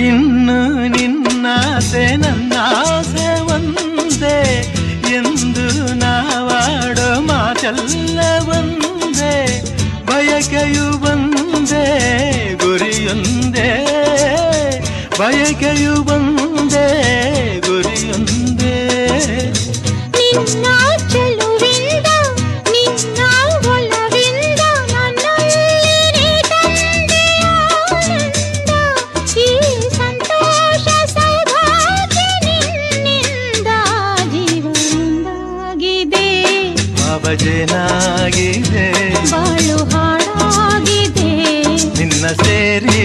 ಇನ್ನು ನಿನ್ನಾಸೆ ನನ್ನಾಸೆ ಒಂದೇ ಎಂದು ನಾವಾಡೋ ಮಾತೆಲ್ಲ ಒಂದೇ ಬಯಕೆಯು ಒಂದೇ ಗುರಿಯೊಂದೇ ಬಯಕೆಯು ಒಂದೇ ಗುರಿಯೊಂದೇ ನಿನ್ನ ಚೆಲುವಿಂದ ನಿನ್ನ ಒಲವಿಂದ ನನ್ನಲ್ಲಿ ತಂದೆ ಆನಂದ ಈ ಸಂತೋಷ ಸೌಭಾಗ್ಯ ನಿನ್ನಿಂದ ಜೀವನದಾಗಿದೆ ಭಾವಜೇನಾಗಿದೆ ಬಾಳು ಹಾಡಾಗಿದೆ ನಿನ್ನ ಸೇರಿ